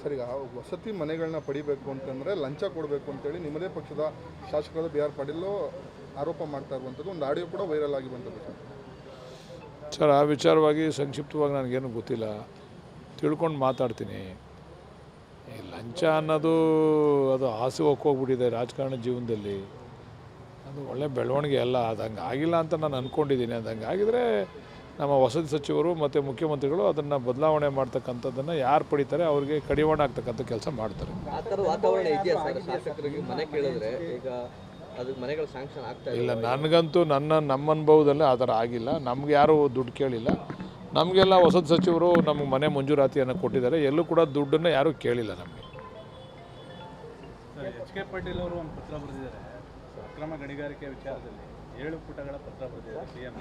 Sir, ಈಗ ವಸತಿ ಮನೆಗಳನ್ನ ಪಡಿಬೇಕು ಅಂತಂದರೆ ಲಂಚ ಕೊಡಬೇಕು ಅಂತೇಳಿ ನಿಮ್ಮದೇ ಪಕ್ಷದ ಶಾಸಕರಾದ ಬಿ ಆರ್ ಪಾಟೀಲ್ ಆರೋಪ ಮಾಡ್ತಾ ಇರುವಂಥದ್ದು ಒಂದು ಆಡಿಯೋ ಕೂಡ ವೈರಲ್ ಆಗಿ ಬಂದದ್ದು ಸರ್. ಆ ವಿಚಾರವಾಗಿ ಸಂಕ್ಷಿಪ್ತವಾಗಿ ನನಗೇನು ಗೊತ್ತಿಲ್ಲ, ತಿಳ್ಕೊಂಡು ಮಾತಾಡ್ತೀನಿ. ಈ ಲಂಚ ಅನ್ನೋದು ಅದು ಹಾಸು ಹೋಗ್ಬಿಟ್ಟಿದೆ ರಾಜಕಾರಣ ಜೀವನದಲ್ಲಿ. ಅದು ಒಳ್ಳೆ ಬೆಳವಣಿಗೆ ಅಲ್ಲ. ಅದು ಹಂಗೆ ಆಗಿಲ್ಲ ಅಂತ ನಾನು ಅಂದ್ಕೊಂಡಿದ್ದೀನಿ. ಅದು ಹಂಗೆ ಆಗಿದ್ರೆ ನಮ್ಮ ವಸತಿ ಸಚಿವರು ಮತ್ತು ಮುಖ್ಯಮಂತ್ರಿಗಳು ಅದನ್ನು ಬದಲಾವಣೆ ಮಾಡ್ತಕ್ಕಂಥದ್ದನ್ನು ಯಾರು ಪಡಿತಾರೆ ಅವ್ರಿಗೆ ಕಡಿವಾಣ ಆಗ್ತಕ್ಕಂಥ ಕೆಲಸ ಮಾಡ್ತಾರೆ. ಇಲ್ಲ, ನನಗಂತೂ ನಮ್ಮ ಅನುಭವದಲ್ಲಿ ಆ ಥರ ಆಗಿಲ್ಲ. ನಮ್ಗೆ ಯಾರೂ ದುಡ್ಡು ಕೇಳಿಲ್ಲ. ನಮಗೆಲ್ಲ ವಸತಿ ಸಚಿವರು ನಮಗೆ ಮನೆ ಮಂಜೂರಾತಿಯನ್ನು ಕೊಟ್ಟಿದ್ದಾರೆ. ಎಲ್ಲೂ ಕೂಡ ದುಡ್ಡನ್ನು ಯಾರೂ ಕೇಳಿಲ್ಲ ನಮಗೆ. ಎಚ್ ಕೆ ಪಾಟೀಲ್ ಅವರು ಒಂದು ಪತ್ರ ಬರೆದಿದ್ದಾರೆ, ಅಕ್ರಮ ಗಣಿಗಾರಿಕೆ ವಿಚಾರದಲ್ಲಿ 7 ಪುಟಗಳ ಪತ್ರ ಬರೆದಿದ್ದಾರೆ CM.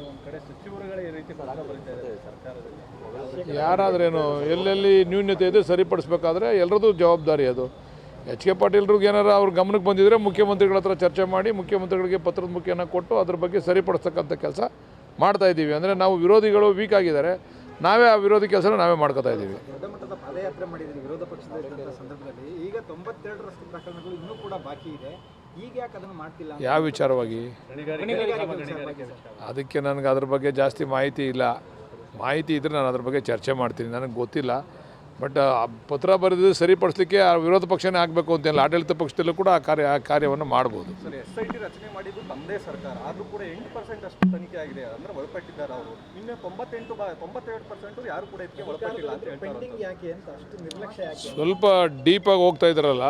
ಒಂದು ಕಡೆ ಸಚಿವರುಗಳೇ ಈ ರೀತಿ ಪತ್ರ ಬರೀತಾ ಇದ್ದಾರೆ ಸರ್ಕಾರದಲ್ಲಿ. ಯಾರಾದ್ರೇನು ಎಲ್ಲೆಲ್ಲಿ ನ್ಯೂನ್ಯತೆ ಇದೆ ಸರಿಪಡಿಸ್ಬೇಕಾದ್ರೆ ಎಲ್ಲರದ್ದು ಜವಾಬ್ದಾರಿ ಅದು. ಎಚ್ ಕೆ ಪಾಟೀಲ್ರಿಗೆ ಏನಾರು ಅವ್ರ ಗಮನಕ್ಕೆ ಬಂದಿದ್ದರೆ ಮುಖ್ಯಮಂತ್ರಿಗಳ ಹತ್ರ ಚರ್ಚೆ ಮಾಡಿ ಮುಖ್ಯಮಂತ್ರಿಗಳಿಗೆ ಪತ್ರದ ಮುಖೇನ ಕೊಟ್ಟು ಅದ್ರ ಬಗ್ಗೆ ಸರಿಪಡಿಸ್ತಕ್ಕಂಥ ಕೆಲಸ ಮಾಡ್ತಾಯಿದ್ದೀವಿ. ಅಂದರೆ ನಾವು ವಿರೋಧಿಗಳು ವೀಕ್ ಆಗಿದ್ದಾರೆ, ನಾವೇ ಆ ವಿರೋಧಿ ಕೆಲಸನ ನಾವೇ ಮಾಡ್ಕೋತಾ ಇದ್ದೀವಿ. ದೊಡ್ಡ ಮಟ್ಟದ ಪಾದಯಾತ್ರೆ ಮಾಡಿದ್ದೀವಿ ವಿರೋಧ ಪಕ್ಷದ ಸಂದರ್ಭದಲ್ಲಿ. ಈಗ 92ರಷ್ಟು ಪ್ರಕರಣಗಳು ಇನ್ನೂ ಕೂಡ ಬಾಕಿ ಇದೆ. ಈಗ ಯಾಕೆ ಅದನ್ನು ಮಾಡ್ತಿಲ್ಲ? ಯಾವ ವಿಚಾರವಾಗಿ? ಅದಕ್ಕೆ ನನಗೆ ಅದ್ರ ಬಗ್ಗೆ ಜಾಸ್ತಿ ಮಾಹಿತಿ ಇಲ್ಲ. ಮಾಹಿತಿ ಇದ್ದರೆ ನಾನು ಅದ್ರ ಬಗ್ಗೆ ಚರ್ಚೆ ಮಾಡ್ತೀನಿ, ನನಗೆ ಗೊತ್ತಿಲ್ಲ. ಬಟ್ ಆ ಪತ್ರ ಬರೆದು ಸರಿಪಡಿಸ್ಲಿಕ್ಕೆ ಆ ವಿರೋಧ ಪಕ್ಷನೇ ಆಗಬೇಕು ಅಂತಿಲ್ಲ, ಆಡಳಿತ ಪಕ್ಷದಲ್ಲೂ ಕೂಡ ಆ ಕಾರ್ಯವನ್ನು ಮಾಡ್ಬೋದು. ಸರ್, SIT ರಚನೆ ಮಾಡಿದ್ದು ತಮ್ಮದೇ ಸರ್ಕಾರ, ಆದರೂ ಕೂಡ 8% ಅಷ್ಟು ತನಿಖೆ ಆಗಿದೆ, ಅಂದರೆ ಒಳಪಟ್ಟಿದ್ದಾರೆ ಅವರು. ಇನ್ನು 92% ಯಾರು ಕೂಡ ಇದಕ್ಕೆ ಒಳಪಟ್ಟಿಲ್ಲ ಅಂತ ಹೇಳ್ತಾರೆ. ಯಾಕೆ ಅಂತ ಅಷ್ಟು ನಿರ್ಲಕ್ಷ್ಯ ಯಾಕೆ? ಸ್ವಲ್ಪ ಡೀಪಾಗಿ ಹೋಗ್ತಾ ಇದ್ದಾರಲ್ಲ,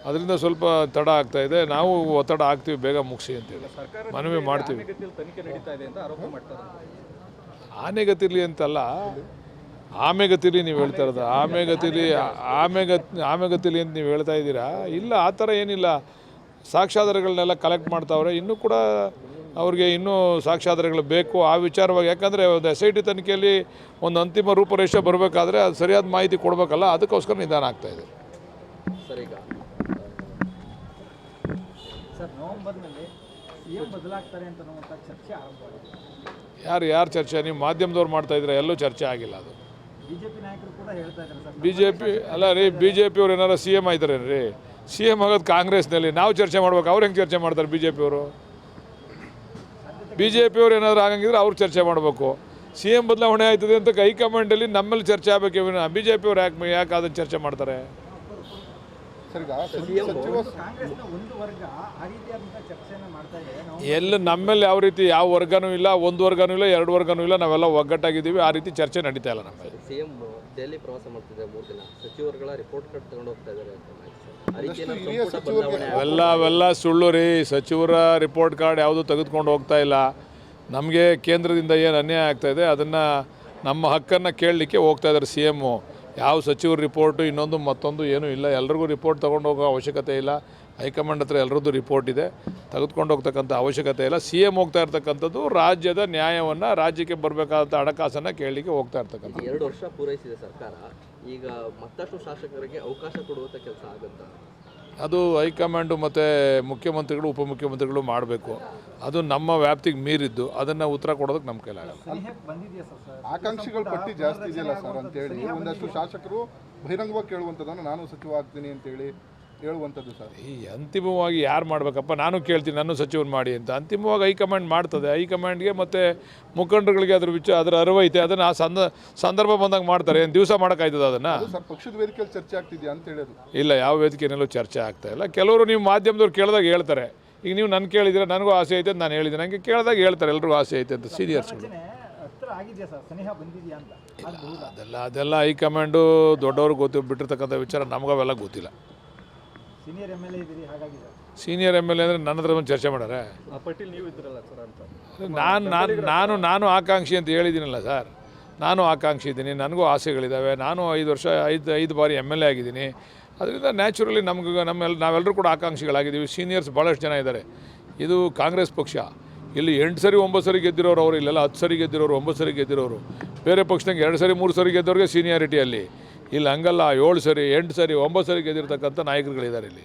ಅದರಿಂದ ಸ್ವಲ್ಪ ತಡ ಆಗ್ತಾ ಇದೆ. ನಾವು ಒತ್ತಡ ಆಗ್ತೀವಿ, ಬೇಗ ಮುಗಿಸಿ ಅಂತೇಳಿ ಮನವಿ ಮಾಡ್ತೀವಿ. ತನಿಖೆ ನಡೀತಾ ಇದೆ ಅಂತ ಆರೋಪ ಮಾಡ್ತಾರೆ. ಆನೆಗತಿರ್ಲಿ ಅಂತಲ್ಲ, ಆಮೆಗತಿಲಿ ನೀವು ಹೇಳ್ತಾ ಇರೋದು. ಆಮೆಗತಿಲಿ ಅಂತ ನೀವು ಹೇಳ್ತಾ ಇದ್ದೀರಾ. ಇಲ್ಲ, ಆ ಥರ ಏನಿಲ್ಲ. ಸಾಕ್ಷ್ಯಾಧಾರಗಳನ್ನೆಲ್ಲ ಕಲೆಕ್ಟ್ ಮಾಡ್ತಾವ್ರೆ. ಇನ್ನೂ ಕೂಡ ಅವ್ರಿಗೆ ಇನ್ನೂ ಸಾಕ್ಷ್ಯಾಧಾರಗಳು ಬೇಕು ಆ ವಿಚಾರವಾಗಿ. ಯಾಕಂದರೆ ಒಂದು SIT ತನಿಖೆಯಲ್ಲಿ ಒಂದು ಅಂತಿಮ ರೂಪರೇಷೆ ಬರಬೇಕಾದ್ರೆ ಅದು ಸರಿಯಾದ ಮಾಹಿತಿ ಕೊಡಬೇಕಲ್ಲ, ಅದಕ್ಕೋಸ್ಕರ ನಿಧಾನ ಆಗ್ತಾಯಿದೆ. ಸರ್, ನವೆಂಬರ್ನಲ್ಲಿ CM ಬದಲಾಗ್ತಾರೆ ಅಂತ ಚರ್ಚೆ ಆರಂಭವಾಗಿದೆ. ಯಾರು ಚರ್ಚೆ? ನೀವು ಮಾಧ್ಯಮದವ್ರು ಮಾಡ್ತಾ ಇದ್ರೆ ಎಲ್ಲೂ ಚರ್ಚೆ ಆಗಿಲ್ಲ. ಅದು BJP ನಾಯಕರು ಕೂಡ ಹೇಳ್ತಾ ಇದ್ದಾರೆ ಸರ್. BJP ಅಲ್ಲ ರೀ, BJP ಅವ್ರು ಏನಾರು CM ಆಯ್ತಾರೇನು ರೀ? CM ಆಗೋದು ಕಾಂಗ್ರೆಸ್ನಲ್ಲಿ. ನಾವು ಚರ್ಚೆ ಮಾಡ್ಬೇಕು, ಅವ್ರು ಹೆಂಗೆ ಚರ್ಚೆ ಮಾಡ್ತಾರೆ BJP ಅವರು? BJP ಅವ್ರು ಏನಾದರೂ ಆಗಂಗಿದ್ರೆ ಅವ್ರು ಚರ್ಚೆ ಮಾಡಬೇಕು. CM ಬದಲಾವಣೆ ಆಯ್ತದೆ ಅಂತ ಹೈಕಮಾಂಡಲ್ಲಿ ನಮ್ಮಲ್ಲಿ ಚರ್ಚೆ ಆಗಬೇಕು. BJP ಅವ್ರು ಯಾಕೆ ಅದನ್ನು ಚರ್ಚೆ ಮಾಡ್ತಾರೆ? ಎಲ್ಲ ನಮ್ಮಲ್ಲಿ ಯಾವ ರೀತಿ ಯಾವ ವರ್ಗನೂ ಇಲ್ಲ, ಒಂದು ವರ್ಗನೂ ಇಲ್ಲ, 2 ವರ್ಗನೂ ಇಲ್ಲ. ನಾವೆಲ್ಲ ಒಗ್ಗಟ್ಟಾಗಿದ್ದೀವಿ. ಆ ರೀತಿ ಚರ್ಚೆ ನಡೀತಾ ಇಲ್ಲ ನಮ್ಮಲ್ಲಿ. CM ದೆಹಲಿ ಪ್ರವಾಸ ಮಾಡ್ತಿದ್ದಾರೆ 3 ದಿನ. ಸಚಿವರುಗಳ ರಿಪೋರ್ಟ್ ಕಾರ್ಡ್ ತಗೊಂಡು ಹೋಗ್ತಾ ಇದ್ದಾರೆ. ಅವೆಲ್ಲ ಸುಳ್ಳು ರೀ. ಸಚಿವರ ರಿಪೋರ್ಟ್ ಕಾರ್ಡ್ ಯಾವುದು ತೆಗೆದುಕೊಂಡು ಹೋಗ್ತಾ ಇಲ್ಲ. ನಮಗೆ ಕೇಂದ್ರದಿಂದ ಏನು ಅನ್ಯಾಯ ಆಗ್ತಾಯಿದೆ ಅದನ್ನು ನಮ್ಮ ಹಕ್ಕನ್ನು ಕೇಳಲಿಕ್ಕೆ ಹೋಗ್ತಾ ಇದ್ದಾರೆ CM. ಯಾವ ಸಚಿವರ ರಿಪೋರ್ಟು ಇನ್ನೊಂದು ಮತ್ತೊಂದು ಏನೂ ಇಲ್ಲ. ಎಲ್ರಿಗೂ ರಿಪೋರ್ಟ್ ತೊಗೊಂಡು ಹೋಗೋ ಅವಶ್ಯಕತೆ ಇಲ್ಲ. ಹೈಕಮಾಂಡ್ ಹತ್ರ ಎಲ್ಲರದ್ದು ರಿಪೋರ್ಟ್ ಇದೆ, ತೆಗೆದುಕೊಂಡು ಹೋಗ್ತಕ್ಕಂಥ ಅವಶ್ಯಕತೆ ಇಲ್ಲ. CM ಹೋಗ್ತಾ ಇರ್ತಕ್ಕಂಥದ್ದು ರಾಜ್ಯದ ನ್ಯಾಯವನ್ನು, ರಾಜ್ಯಕ್ಕೆ ಬರಬೇಕಾದಂಥ ಹಣಕಾಸನ್ನು ಕೇಳಲಿಕ್ಕೆ ಹೋಗ್ತಾ ಇರ್ತಕ್ಕಂಥ. 2 ವರ್ಷ ಪೂರೈಸಿದೆ ಸರ್ಕಾರ. ಈಗ ಮತ್ತಷ್ಟು ಶಾಸಕರಿಗೆ ಅವಕಾಶ ಕೊಡುವಂಥ ಕೆಲಸ ಆಗುತ್ತಾ? ಅದು ಹೈಕಮಾಂಡು ಮತ್ತು ಮುಖ್ಯಮಂತ್ರಿಗಳು ಉಪಮುಖ್ಯಮಂತ್ರಿಗಳು ಮಾಡಬೇಕು. ಅದು ನಮ್ಮ ವ್ಯಾಪ್ತಿಗೆ ಮೀರಿದ್ದು. ಅದನ್ನು ಉತ್ತರ ಕೊಡೋದಕ್ಕೆ ನಮ್ಮ ಕೈಲಾಗಲ್ಲ. ಆಕಾಂಕ್ಷಿಗಳ ಪಟ್ಟಿ ಜಾಸ್ತಿ ಇದೆಯಲ್ಲ ಸರ್ ಅಂತೇಳಿ ಒಂದಷ್ಟು ಶಾಸಕರು ಬಹಿರಂಗವಾಗಿ ಕೇಳುವಂಥದ್ದನ್ನು ನಾನು ಸಚಿವ ಆಗ್ತೀನಿ ಅಂತೇಳಿ ಹೇಳುವಂಥದ್ದು ಸರ್. ಈ ಅಂತಿಮವಾಗಿ ಯಾರು ಮಾಡಬೇಕಪ್ಪ? ನಾನು ಕೇಳ್ತೀನಿ, ನನ್ನ ಸಚಿವರು ಮಾಡಿ ಅಂತ. ಅಂತಿಮವಾಗಿ ಹೈಕಮಾಂಡ್ ಮಾಡ್ತದೆ. ಹೈಕಮಾಂಡ್ಗೆ ಮತ್ತು ಮುಖಂಡರುಗಳಿಗೆ ಅದರ ಅರಿವೈತೆ. ಅದನ್ನು ಆ ಸಂದರ್ಭ ಬಂದಾಗ ಮಾಡ್ತಾರೆ. ಏನು ದಿವಸ ಮಾಡೋಕ್ಕಾಯ್ತದೆ ಅದನ್ನು? ಸರ್, ಪಕ್ಷದ ವೇದಿಕೆಯಲ್ಲಿ ಚರ್ಚೆ ಆಗ್ತಿದೆಯಾ ಅಂತ ಹೇಳೋದು? ಇಲ್ಲ, ಯಾವ ವೇದಿಕೆಯಲ್ಲೂ ಚರ್ಚೆ ಆಗ್ತಾ ಇಲ್ಲ. ಕೆಲವರು ನೀವು ಮಾಧ್ಯಮದವ್ರು ಕೇಳಿದಾಗ ಹೇಳ್ತಾರೆ. ಈಗ ನೀವು ನನ್ನ ಕೇಳಿದರೆ ನನಗೂ ಆಸೆ ಐತೆ ಅಂತ ನಾನು ಹೇಳಿದ್ದೀನಿ. ನನಗೆ ಕೇಳಿದಾಗ ಹೇಳ್ತಾರೆ ಎಲ್ರಿಗೂ ಆಸೆ ಐತೆ ಅಂತ ಸೀನಿಯರ್ಸ್ಗಳು. ಅದೆಲ್ಲ ಹೈಕಮಾಂಡು ದೊಡ್ಡವ್ರಿಗೆ ಬಿಟ್ಟಿರ್ತಕ್ಕಂಥ ವಿಚಾರ. ನಮಗವೆಲ್ಲ ಗೊತ್ತಿಲ್ಲ. ಸೀನಿಯರ್ MLA ಅಂದರೆ ನನ್ನ ಹತ್ರ ಬಂದು ಚರ್ಚೆ ಮಾಡಾರೆ? ಪಾಟೀಲ್ ನೀವು ಇದ್ರಲ್ಲ ಸರ್ ಅಂತ. ನಾನು ಆಕಾಂಕ್ಷಿ ಅಂತ ಹೇಳಿದ್ದೀನಲ್ಲ ಸರ್. ನಾನು ಆಕಾಂಕ್ಷಿ ಇದ್ದೀನಿ, ನನಗೂ ಆಸೆಗಳಿದ್ದಾವೆ. ನಾನು 5 ವರ್ಷ 5 ಬಾರಿ MLA ಆಗಿದ್ದೀನಿ. ಅದರಿಂದ ನ್ಯಾಚುರಲಿ ನಾವೆಲ್ಲರೂ ಕೂಡ ಆಕಾಂಕ್ಷಿಗಳಾಗಿದ್ದೀವಿ. ಸೀನಿಯರ್ಸ್ ಭಾಳಷ್ಟು ಜನ ಇದ್ದಾರೆ. ಇದು ಕಾಂಗ್ರೆಸ್ ಪಕ್ಷ. ಇಲ್ಲಿ 8 ಸರಿ 9 ಸರಿ ಗೆದ್ದಿರೋರು ಅವರು, ಇಲ್ಲೆಲ್ಲ 10 ಸರಿ ಗೆದ್ದಿರೋರು, 9 ಸರಿ ಗೆದ್ದಿರೋರು. ಬೇರೆ ಪಕ್ಷದಂಗೆ 2 ಸರಿ 3 ಸರಿ ಗೆದ್ದವ್ರಿಗೆ ಸೀನಿಯಾರಿಟಿ ಅಲ್ಲಿ. ಇಲ್ಲಿ ಹಂಗಲ್ಲ. 7 ಸರಿ 8 ಸರಿ 9 ಸರಿ ಗೆದ್ದಿರ್ತಕ್ಕಂಥ ನಾಯಕರುಗಳಿದ್ದಾರೆ ಇಲ್ಲಿ.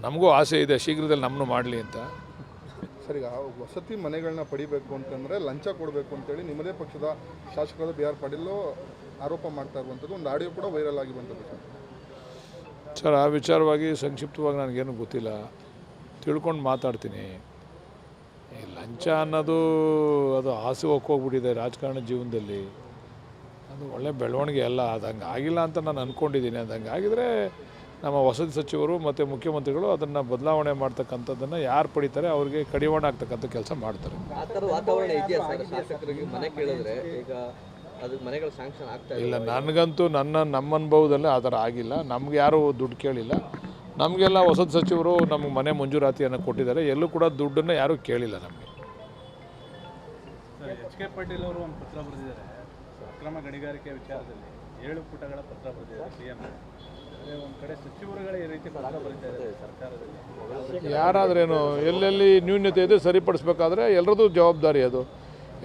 ನಮಗೂ ಆಸೆ ಇದೆ ಶೀಘ್ರದಲ್ಲಿ ನಮ್ಮನ್ನು ಮಾಡಲಿ ಅಂತ. ಸರ್, ಈಗ ವಸತಿ ಮನೆಗಳನ್ನ ಪಡಿಬೇಕು ಅಂತಂದರೆ ಲಂಚ ಕೊಡಬೇಕು ಅಂತೇಳಿ ನಿಮ್ಮದೇ ಪಕ್ಷದ ಶಾಸಕರಾದ ಬಿ ಆರ್ ಪಾಟೀಲ್ ಆರೋಪ ಮಾಡ್ತಾ ಇರುವಂಥದ್ದು ಒಂದು ಆಡಿಯೋ ಕೂಡ ವೈರಲ್ ಆಗಿರುವಂಥದ್ದು ಸರ್. ಸರ್, ಆ ವಿಚಾರವಾಗಿ ಸಂಕ್ಷಿಪ್ತವಾಗಿ ನನಗೇನು ಗೊತ್ತಿಲ್ಲ, ತಿಳ್ಕೊಂಡು ಮಾತಾಡ್ತೀನಿ. ಈ ಲಂಚ ಅನ್ನೋದು ಅದು ಹಾಸಿ ಹೋಗ್ಬಿಟ್ಟಿದೆ ರಾಜಕಾರಣ ಜೀವನದಲ್ಲಿ. ಅದು ಒಳ್ಳೆ ಬೆಳವಣಿಗೆ ಅಲ್ಲ. ಅದು ಹಂಗೆ ಆಗಿಲ್ಲ ಅಂತ ನಾನು ಅಂದ್ಕೊಂಡಿದ್ದೀನಿ. ಅದು ಹಂಗೆ ಆಗಿದ್ರೆ ನಮ್ಮ ವಸತಿ ಸಚಿವರು ಮತ್ತು ಮುಖ್ಯಮಂತ್ರಿಗಳು ಅದನ್ನು ಬದಲಾವಣೆ ಮಾಡ್ತಕ್ಕಂಥದ್ದನ್ನು ಯಾರು ಪಡಿತಾರೆ ಅವ್ರಿಗೆ ಕಡಿವಾಣ ಆಗ್ತಕ್ಕಂಥ ಕೆಲಸ ಮಾಡ್ತಾರೆ. ಆ ಥರದ ವಾತಾವರಣ ಇದೆಯಾ ಸರ್? ಶಾಸಕರಿಗೆ ಮನೆ ಕೇಳಿದ್ರೆ ಈಗ ಅದು ಮನೆಗಳು ಸ್ಯಾಂಕ್ಷನ್ ಆಗ್ತಾ ಇಲ್ಲ, ನನಗಂತೂ ನಮ್ಮ ಅನುಭವದಲ್ಲಿ ಆ ಥರ ಆಗಿಲ್ಲ. ನಮ್ಗೆ ಯಾರೂ ದುಡ್ಡು ಕೇಳಿಲ್ಲ. ನಮಗೆಲ್ಲ ವಸತಿ ಸಚಿವರು ನಮಗೆ ಮನೆ ಮಂಜೂರಾತಿಯನ್ನು ಕೊಟ್ಟಿದ್ದಾರೆ. ಎಲ್ಲೂ ಕೂಡ ದುಡ್ಡನ್ನು ಯಾರೂ ಕೇಳಿಲ್ಲ ನಮಗೆ. ಸರ್, ಎಚ್ ಕೆ ಪಾಟೀಲ್ ಅವರು ಒಂದು ಪತ್ರ ಬರೆದಿದ್ದಾರೆ ಅಕ್ರಮ ಗಣಿಗಾರಿಕೆ ವಿಚಾರದಲ್ಲಿ 7 ಪುಟಗಳ ಪತ್ರ ಬರೆದಿದ್ದಾರೆ ಸಿಎಂ. ಅದೇ ಒಂದು ಕಡೆ ಸಚಿವರುಗಳೇ ಈ ರೀತಿ ಪತ್ರ ಬರೀತಾ ಇದ್ದಾರೆ ಸರ್ಕಾರದಲ್ಲಿ. ಯಾರಾದ್ರೇನು ಎಲ್ಲೆಲ್ಲಿ ನ್ಯೂನ್ಯತೆ ಇದೆ ಸರಿಪಡಿಸ್ಬೇಕಾದ್ರೆ ಎಲ್ಲರದ್ದು ಜವಾಬ್ದಾರಿ ಅದು.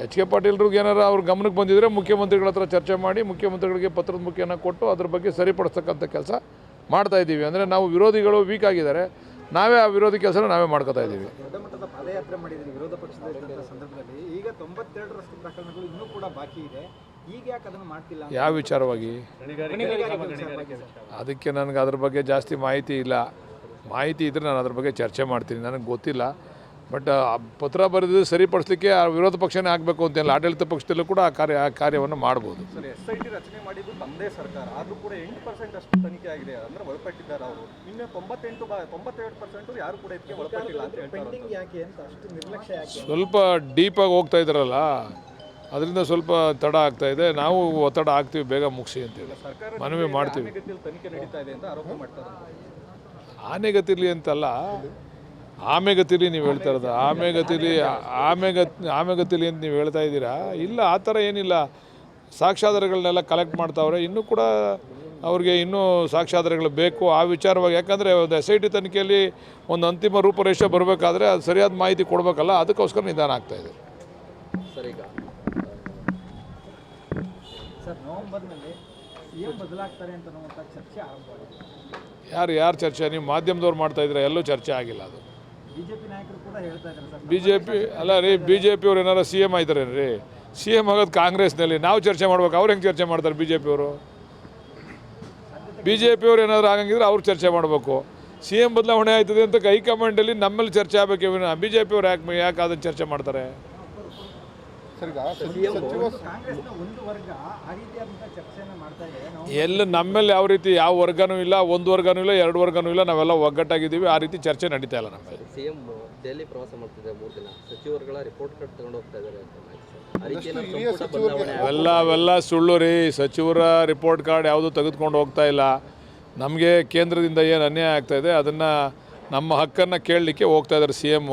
ಎಚ್ ಕೆ ಪಾಟೀಲ್ರಿಗೆ ಏನಾರು ಅವ್ರ ಗಮನಕ್ಕೆ ಬಂದಿದ್ದರೆ ಮುಖ್ಯಮಂತ್ರಿಗಳ ಹತ್ರ ಚರ್ಚೆ ಮಾಡಿ ಮುಖ್ಯಮಂತ್ರಿಗಳಿಗೆ ಪತ್ರದ ಮುಖೇನ ಕೊಟ್ಟು ಅದ್ರ ಬಗ್ಗೆ ಸರಿಪಡಿಸ್ತಕ್ಕಂಥ ಕೆಲಸ ಮಾಡ್ತಾಯಿದ್ದೀವಿ. ಅಂದರೆ ನಾವು ವಿರೋಧಿಗಳು ವೀಕ್ ಆಗಿದ್ದಾರೆ, ನಾವೇ ಆ ವಿರೋಧಿ ಕೆಲಸನ ನಾವೇ ಮಾಡ್ಕೋತಾ ಇದ್ದೀವಿ. ದೊಡ್ಡ ಮಟ್ಟದ ಪಾದಯಾತ್ರೆ ಮಾಡಿದ್ರಿ ವಿರೋಧ ಪಕ್ಷದ ಇದ್ದಂಥ ಸಂದರ್ಭದಲ್ಲಿ. ಈಗ 92ರಷ್ಟು ಪ್ರಕರಣಗಳು ಇನ್ನೂ ಕೂಡ ಬಾಕಿ ಇದೆ. ಈಗ ಯಾಕೆ ಅದನ್ನು ಮಾಡ್ತಿಲ್ಲ? ಯಾವ ವಿಚಾರವಾಗಿ? ಗಣಿಗಾರಿಕೆ ಅದಕ್ಕೆ ನನಗೆ ಅದ್ರ ಬಗ್ಗೆ ಜಾಸ್ತಿ ಮಾಹಿತಿ ಇಲ್ಲ. ಮಾಹಿತಿ ಇದ್ದರೆ ನಾನು ಅದ್ರ ಬಗ್ಗೆ ಚರ್ಚೆ ಮಾಡ್ತೀನಿ, ನನಗೆ ಗೊತ್ತಿಲ್ಲ. ಬಟ್ ಪತ್ರ ಬರೆದು ಸರಿಪಡಿಸ್ಲಿಕ್ಕೆ ಆ ವಿರೋಧ ಪಕ್ಷನೇ ಆಗಬೇಕು ಅಂತಿಲ್ಲ, ಆಡಳಿತ ಪಕ್ಷದಲ್ಲೂ ಕೂಡ ಆ ಕಾರ್ಯವನ್ನು ಮಾಡ್ಬೋದು. ಸರ್, SIT ರಚನೆ ಮಾಡಿದ್ದು ತಮ್ಮದೇ ಸರ್ಕಾರ, ಆದರೂ ಕೂಡ 8% ಅಷ್ಟು ತನಿಖೆ ಆಗಿದೆ, ಅಂದರೆ ಒಳಪಟ್ಟಿದ್ದಾರೆ ಅವರು. ಇನ್ನು 92% ಯಾರು ಕೂಡ ಇದಕ್ಕೆ ಒಳಪಟ್ಟಿಲ್ಲ ಅಂತ ಹೇಳ್ತಾರೆ. ಪೆಂಡಿಂಗ್ ಯಾಕೆ ಅಂತ ಅಷ್ಟು ನಿರ್ಲಕ್ಷ್ಯ ಯಾಕೆ? ಸ್ವಲ್ಪ ಡೀಪಾಗಿ ಹೋಗ್ತಾ ಇದ್ದಾರಲ್ಲ, ಅದರಿಂದ ಸ್ವಲ್ಪ ತಡ ಆಗ್ತಾ ಇದೆ. ನಾವು ಒತ್ತಡ ಆಗ್ತೀವಿ, ಬೇಗ ಮುಗಿಸಿ ಅಂತೇಳಿ ಮನವಿ ಮಾಡ್ತೀವಿ. ತನಿಖೆ ನಡೀತಾ ಇದೆ ಅಂತ ಆರೋಪ ಮಾಡ್ತಾರೆ. ಆನೆಗತಿಲಿ ಅಂತಲ್ಲ, ಆಮೆಗತಿಲಿ ನೀವು ಹೇಳ್ತಾ ಇರೋದು. ಆಮೆಗತಿಲಿ ಅಂತ ನೀವು ಹೇಳ್ತಾ ಇದ್ದೀರಾ. ಇಲ್ಲ, ಆ ಥರ ಏನಿಲ್ಲ. ಸಾಕ್ಷ್ಯಾಧಾರಗಳನ್ನೆಲ್ಲ ಕಲೆಕ್ಟ್ ಮಾಡ್ತಾವ್ರೆ. ಇನ್ನೂ ಕೂಡ ಅವ್ರಿಗೆ ಇನ್ನೂ ಸಾಕ್ಷ್ಯಾಧಾರಗಳು ಬೇಕು ಆ ವಿಚಾರವಾಗಿ. ಯಾಕಂದರೆ ಒಂದು SIT ತನಿಖೆಯಲ್ಲಿ ಒಂದು ಅಂತಿಮ ರೂಪರೇಷೆ ಬರಬೇಕಾದ್ರೆ ಅದು ಸರಿಯಾದ ಮಾಹಿತಿ ಕೊಡಬೇಕಲ್ಲ, ಅದಕ್ಕೋಸ್ಕರ ನಿಧಾನ ಆಗ್ತಾಯಿದೆ. ಸರ್, ಈಗ ಸರ್, ನವೆಂಬರ್ನಲ್ಲಿ ಸಿಎಂ ಬದಲಾಗ್ತಾರೆ ಅಂತ ಅನ್ನುವಂಥ ಚರ್ಚೆ ಆರಂಭವಾಗಿದೆ. ಯಾರು ಚರ್ಚೆ? ನೀವು ಮಾಧ್ಯಮದವ್ರು ಮಾಡ್ತಾಯಿದ್ರೆ ಎಲ್ಲೂ ಚರ್ಚೆ ಆಗಿಲ್ಲ. ಅದು ಬಿಜೆಪಿ ನಾಯಕರು ಕೂಡ ಹೇಳ್ತಾ ಇದ್ದಾರೆ ಸರ್. BJP ಅಲ್ಲ ರೀ, BJP ಅವ್ರು ಏನಾರು CM ಆಯ್ತಾರೇನ್ರಿ? CM ಆಗೋದು ಕಾಂಗ್ರೆಸ್ನಲ್ಲಿ. ನಾವು ಚರ್ಚೆ ಮಾಡ್ಬೇಕು, ಅವ್ರು ಹೆಂಗೆ ಚರ್ಚೆ ಮಾಡ್ತಾರೆ? BJP ಅವ್ರು ಏನಾದರೂ ಆಗಂಗಿದ್ರೆ ಅವ್ರು ಚರ್ಚೆ ಮಾಡಬೇಕು. CM ಬದಲಾವಣೆ ಆಯ್ತದೆ ಅಂತ ಹೈಕಮಾಂಡಲ್ಲಿ ನಮ್ಮಲ್ಲಿ ಚರ್ಚೆ ಆಗಬೇಕು. BJP ಅವ್ರು ಯಾಕೆ ಅದನ್ನು ಚರ್ಚೆ ಮಾಡ್ತಾರೆ? ಸರ್, ಈಗ ಕಾಂಗ್ರೆಸ್ನ ಒಂದು ವರ್ಗ ಆ ರೀತಿಯಾದಂಥ ಚರ್ಚೆಯನ್ನು ಮಾಡ್ತಾ ಇದೆ. ಎಲ್ಲ ನಮ್ಮಲ್ಲಿ ಯಾವ ರೀತಿ ಯಾವ ವರ್ಗನೂ ಇಲ್ಲ, ಒಂದು ವರ್ಗನೂ ಇಲ್ಲ, 2 ವರ್ಗನೂ ಇಲ್ಲ. ನಾವೆಲ್ಲ ಒಗ್ಗಟ್ಟಾಗಿದ್ದೀವಿ. ಆ ರೀತಿ ಚರ್ಚೆ ನಡೀತಾ ಇಲ್ಲ ನಮ್ಮಲ್ಲಿ. ಸಿಎಂ ದೆಹಲಿ ಪ್ರವಾಸ ಮಾಡ್ತಿದ್ದಾರೆ 3 ದಿನ. ಸಚಿವರುಗಳ ರಿಪೋರ್ಟ್ ಕಾರ್ಡ್ ತಗೊಂಡು ಹೋಗ್ತಾ ಇದ್ದಾರೆ ಅಂತ ಆ ರೀತಿ ಸಂಪುಟ ಬದಲಾವಣೆ ಅವೆಲ್ಲ ಸುಳ್ಳು ರೀ. ಸಚಿವರ ರಿಪೋರ್ಟ್ ಕಾರ್ಡ್ ಯಾವುದು ತೆಗೆದುಕೊಂಡು ಹೋಗ್ತಾ ಇಲ್ಲ. ನಮಗೆ ಕೇಂದ್ರದಿಂದ ಏನು ಅನ್ಯಾಯ ಆಗ್ತಾಯಿದೆ ಅದನ್ನು ನಮ್ಮ ಹಕ್ಕನ್ನು ಕೇಳಲಿಕ್ಕೆ ಹೋಗ್ತಾ ಇದ್ದಾರೆ CM.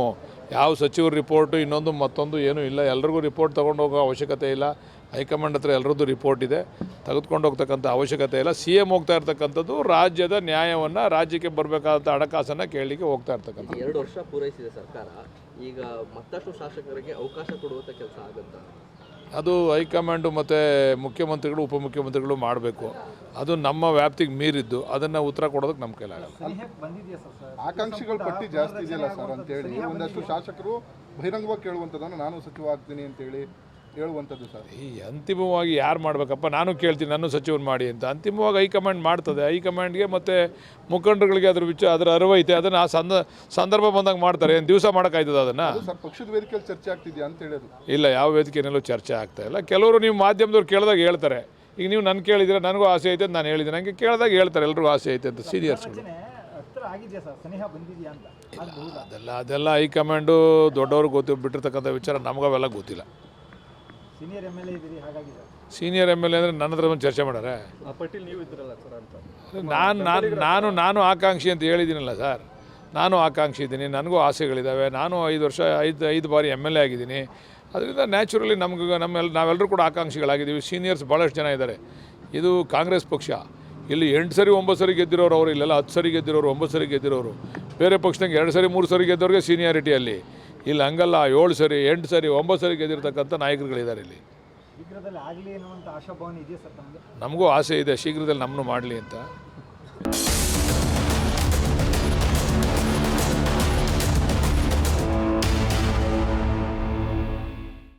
ಯಾವ ಸಚಿವರ ರಿಪೋರ್ಟು ಇನ್ನೊಂದು ಮತ್ತೊಂದು ಏನೂ ಇಲ್ಲ. ಎಲ್ರಿಗೂ ರಿಪೋರ್ಟ್ ತೊಗೊಂಡು ಹೋಗೋ ಅವಶ್ಯಕತೆ ಇಲ್ಲ. ಹೈಕಮಾಂಡ್ ಹತ್ರ ಎಲ್ಲರದ್ದು ರಿಪೋರ್ಟ್ ಇದೆ, ತೆಗೆದುಕೊಂಡು ಹೋಗ್ತಕ್ಕಂಥ ಅವಶ್ಯಕತೆ ಇಲ್ಲ. CM ಹೋಗ್ತಾ ಇರ್ತಕ್ಕಂಥದ್ದು ರಾಜ್ಯದ ನ್ಯಾಯವನ್ನು, ರಾಜ್ಯಕ್ಕೆ ಬರಬೇಕಾದಂಥ ಹಣಕಾಸನ್ನು ಕೇಳಲಿಕ್ಕೆ ಹೋಗ್ತಾ ಇರ್ತಕ್ಕಂಥ. 2 ವರ್ಷ ಪೂರೈಸಿದೆ ಸರ್ಕಾರ. ಈಗ ಮತ್ತಷ್ಟು ಶಾಸಕರಿಗೆ ಅವಕಾಶ ಕೊಡುವಂಥ ಕೆಲಸ ಆಗುತ್ತಾ? ಅದು ಹೈಕಮಾಂಡು ಮತ್ತು ಮುಖ್ಯಮಂತ್ರಿಗಳು ಉಪಮುಖ್ಯಮಂತ್ರಿಗಳು ಮಾಡಬೇಕು. ಅದು ನಮ್ಮ ವ್ಯಾಪ್ತಿಗೆ ಮೀರಿದ್ದು. ಅದನ್ನು ಉತ್ತರ ಕೊಡೋದಕ್ಕೆ ನಮ್ಮ ಕೈಲಾಗಲ್ಲ. ಬಂದಿದೆಯಾ ಸರ್? ಆಕಾಂಕ್ಷಿಗಳ ಪಟ್ಟಿ ಜಾಸ್ತಿ ಇದೆಯಲ್ಲ ಸರ್ ಅಂತೇಳಿ ಒಂದಷ್ಟು ಶಾಸಕರು ಬಹಿರಂಗವಾಗಿ ಕೇಳುವಂಥದ್ದನ್ನು ನಾನು ಸಚಿವ ಆಗ್ತೀನಿ ಅಂತೇಳಿ ಹೇಳುವಂಥದ್ದು ಸರ್. ಈ ಅಂತಿಮವಾಗಿ ಯಾರು ಮಾಡಬೇಕಪ್ಪ? ನಾನು ಕೇಳ್ತೀನಿ, ನನ್ನ ಸಚಿವನು ಮಾಡಿ ಅಂತ. ಅಂತಿಮವಾಗಿ ಹೈಕಮಾಂಡ್ ಮಾಡ್ತದೆ. ಹೈಕಮಾಂಡ್ಗೆ ಮತ್ತು ಮುಖಂಡರುಗಳಿಗೆ ಅದರ ಅರಿವು ಐತೆ. ಅದನ್ನು ಆ ಸಂದರ್ಭ ಬಂದಾಗ ಮಾಡ್ತಾರೆ. ಏನು ದಿವಸ ಮಾಡೋಕ್ಕಾಯ್ತದೆ ಅದನ್ನು? ಸರ್, ಪಕ್ಷದ ವೇದಿಕೆಯಲ್ಲಿ ಚರ್ಚೆ ಆಗ್ತಿದೆಯಾ ಅಂತ ಹೇಳೋದು? ಇಲ್ಲ, ಯಾವ ವೇದಿಕೆಯಲ್ಲೂ ಚರ್ಚೆ ಆಗ್ತಾ ಇಲ್ಲ. ಕೆಲವರು ನೀವು ಮಾಧ್ಯಮದವ್ರು ಕೇಳಿದಾಗ ಹೇಳ್ತಾರೆ. ಈಗ ನೀವು ನನ್ನ ಕೇಳಿದರೆ ನನಗೂ ಆಸೆ ಐತೆ ಅಂತ ನಾನು ಹೇಳಿದ್ದೀನಿ. ನನಗೆ ಕೇಳಿದಾಗ ಹೇಳ್ತಾರೆ ಎಲ್ರಿಗೂ ಆಸೆ ಐತೆ ಅಂತ ಸೀನಿಯರ್ಸ್ಗಳು. ಹತ್ರ ಆಗಿದೆಯಾ ಸರ್? ಸನಿಹ ಬಂದಿದೆಯಾ ಅಂತ? ಅದೆಲ್ಲ ಹೈಕಮಾಂಡು ದೊಡ್ಡವ್ರಿಗೆ ಬಿಟ್ಟಿರ್ತಕ್ಕಂಥ ವಿಚಾರ. ನಮಗವೆಲ್ಲ ಗೊತ್ತಿಲ್ಲ. ಸೀನಿಯರ್ MLA ಇದ್ದೀರಿ, ಹಾಗಾಗಿ ಸೀನಿಯರ್ MLA ಅಂದರೆ ನನ್ನ ಹತ್ರ ಬಂದು ಚರ್ಚೆ ಮಾಡಾರೆ? ಆ ಪಟ್ಟಿಲಿ ನೀವು ಇದ್ರಲ್ಲ ಸರ್ ಅಂತ. ನಾನು ಆಕಾಂಕ್ಷಿ ಅಂತ ಹೇಳಿದ್ದೀನಲ್ಲ ಸರ್. ನಾನು ಆಕಾಂಕ್ಷಿ ಇದ್ದೀನಿ, ನನಗೂ ಆಸೆಗಳಿದ್ದಾವೆ. ನಾನು 5 ಬಾರಿ MLA ಆಗಿದ್ದೀನಿ. ಅದರಿಂದ ನ್ಯಾಚುರಲಿ ನಾವೆಲ್ಲರೂ ಕೂಡ ಆಕಾಂಕ್ಷಿಗಳಾಗಿದ್ದೀವಿ. ಸೀನಿಯರ್ಸ್ ಭಾಳಷ್ಟು ಜನ ಇದ್ದಾರೆ. ಇದು ಕಾಂಗ್ರೆಸ್ ಪಕ್ಷ. ಇಲ್ಲಿ 8 ಸರಿ 9 ಸರಿ ಗೆದ್ದಿರೋರು ಅವರು, ಇಲ್ಲೆಲ್ಲ 10 ಸರಿ ಗೆದ್ದಿರೋರು, 9 ಸರಿ ಗೆದ್ದಿರೋರು. ಬೇರೆ ಪಕ್ಷದಂಗೆ 2 ಸರಿ 3 ಸರಿ ಗೆದ್ದವ್ರಿಗೆ ಸೀನಿಯಾರಿಟಿ. ಅಲ್ಲಿ ಇಲ್ಲಿ ಹಂಗಲ್ಲ. 7 ಸರಿ 8 ಸರಿ 9 ಸರಿ ಗೆದ್ದಿರ್ತಕ್ಕಂಥ ನಾಯಕರುಗಳಿದ್ದಾರೆ ಇಲ್ಲಿ. ಶೀಘ್ರದಲ್ಲಿ ಆಗಲಿ ಅನ್ನುವಂಥ ಆಶಾಭಾವನೆ ಇದೆಯಾ ಸರ್ ತಮಗೆ? ನಮಗೂ ಆಸೆ ಇದೆ ಶೀಘ್ರದಲ್ಲಿ ನಮ್ಮನ್ನು ಮಾಡಲಿ ಅಂತ.